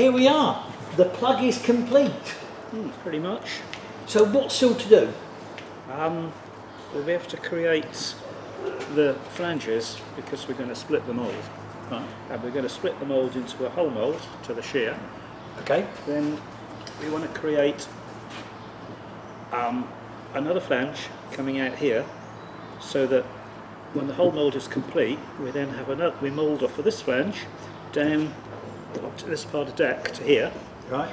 here we are. The plug is complete. Pretty much. So what's still to do? We'll be able to create the flanges because we're going to split the mould. Right. And we're going to split the mould into a whole mould to the shear. Okay. Then we want to create another flange coming out here, so that when the whole mould is complete, we then have another. We mould off of this flange down to this part of deck to here. Right.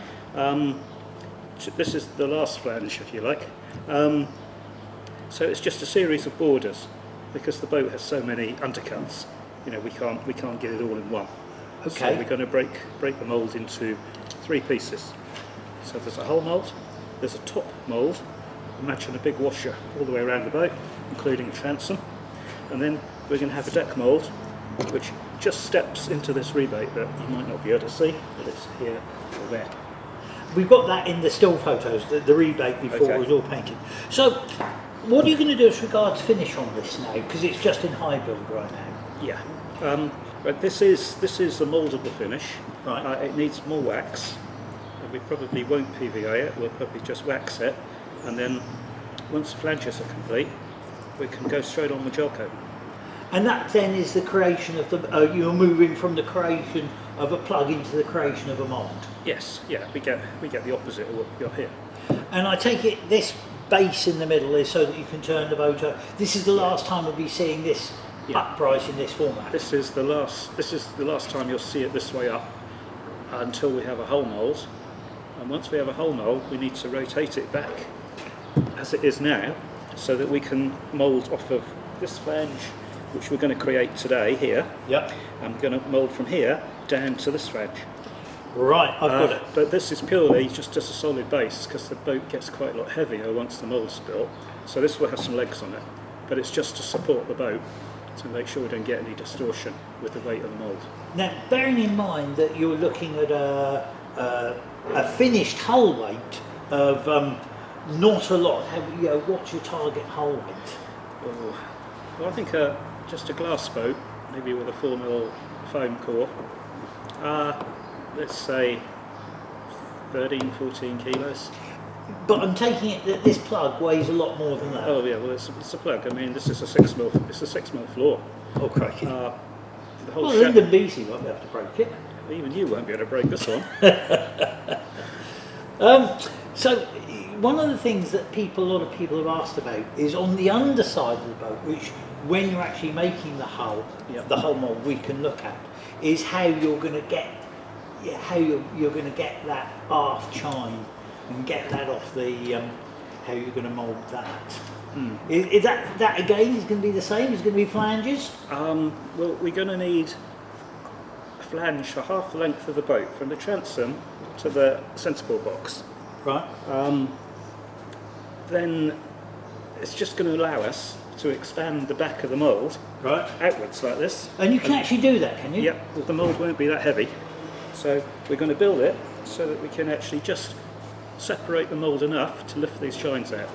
This is the last flange, if you like. So it's just a series of borders, because the boat has so many undercuts. You know, we can't get it all in one. Okay. So we're going to break the mould into 3 pieces. So there's a whole mould, there's a top mould, matching a big washer all the way around the boat, including a transom, and then we're going to have a deck mould, which just steps into this rebate that you might not be able to see, but it's here or there. We've got that in the still photos, the rebate before it was all painted. So, what are you going to do as regards finish on this now? Because it's just in high build right now. Yeah. But this is a mouldable finish. Right. It needs more wax. We probably won't PVA it. We'll probably just wax it, and then once the flanges are complete, we can go straight on with gel coat. And that then is the creation of the. You're moving from the creation of a plug into the creation of a mould. Yes. Yeah. We get the opposite of what we got here. And I take it this base in the middle is so that you can turn the boat up. This is the last time we'll be seeing this upright in this format. This is the last time you'll see it this way up, until we have a whole mould. And once we have a whole mould, we need to rotate it back as it is now, so that we can mould off of this flange, which we're going to create today here. Yep. I'm going to mould from here down to this flange. Right, I've got it. But this is purely just a solid base, because the boat gets quite a lot heavier once the mould's built. So this will have some legs on it, but it's just to support the boat, to make sure we don't get any distortion with the weight of the mould. Now, bearing in mind that you're looking at a finished hull weight of not a lot, what's your target hull weight? Oh, well, I think just a glass boat, maybe with a 4mm foam core, let's say 13, 14 kilos. But I'm taking it that this plug weighs a lot more than that. Oh yeah, well it's a plug. I mean, this is a 6mm floor. Oh crikey. The whole Well, Lyndon Beattie won't be able to break it. Even you won't be able to break this one. So one of the things that a lot of people have asked about is on the underside of the boat, which when you're actually making the hull, the hull mould we can look at, is how you're going to get that aft chine and get that off the how you're going to mould that. Is that again is going to be the same? Is going to be flanges? Well, we're going to need a flange for half the length of the boat, from the transom to the centreboard box. Right. Then it's just going to allow us to expand the back of the mould outwards like this. And you can actually do that, can you? Yep, the mould won't be that heavy. So we're going to build it so that we can actually just separate the mould enough to lift these chines out.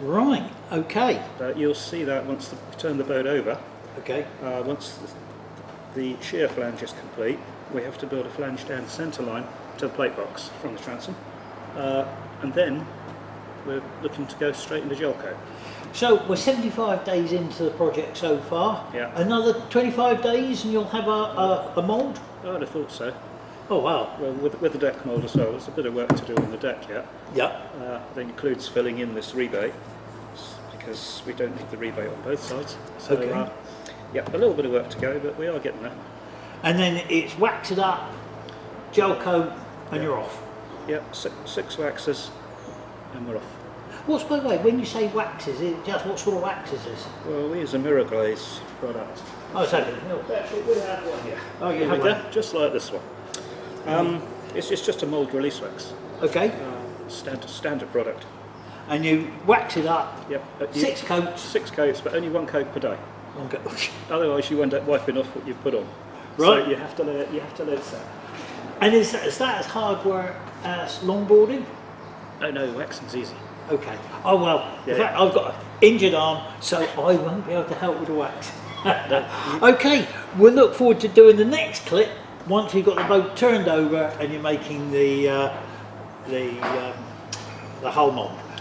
Right, okay. You'll see that once we turn the boat over. Okay. Once the shear flange is complete, we have to build a flange down the centre line to the plate box from the transom. And then we're looking to go straight into gel coat. So we're 75 days into the project so far. Yeah. Another 25 days and you'll have a mould? I'd have thought so. Oh wow. Well, with the deck mould as well, there's a bit of work to do on the deck yet. Yeah. That includes filling in this rebate, because we don't need the rebate on both sides. So, okay. Yeah, a little bit of work to go, but we are getting there. And then it's waxed up, gel coat, and you're off. Yep, six waxes, and we're off. What's, by the way, when you say waxes, is it just what sort of wax is this? Well, we use a mirror glaze product. Oh, it's okay. Actually, we have one here. Oh, you Here have we one? go, just like this one. It's just a mould release wax. Okay. Standard product. And you wax it up. Yep. 6 coats. 6 coats, but only 1 coat per day. One coat. Otherwise, you end up wiping off what you've put on. Right. So you have to let it set. And is that as hard work as longboarding? Oh no, waxing's easy. Okay. Oh well. Yeah. In fact, I've got an injured arm, so I won't be able to help with the wax. Okay. We'll look forward to doing the next clip once you've got the boat turned over and you're making the hull mould.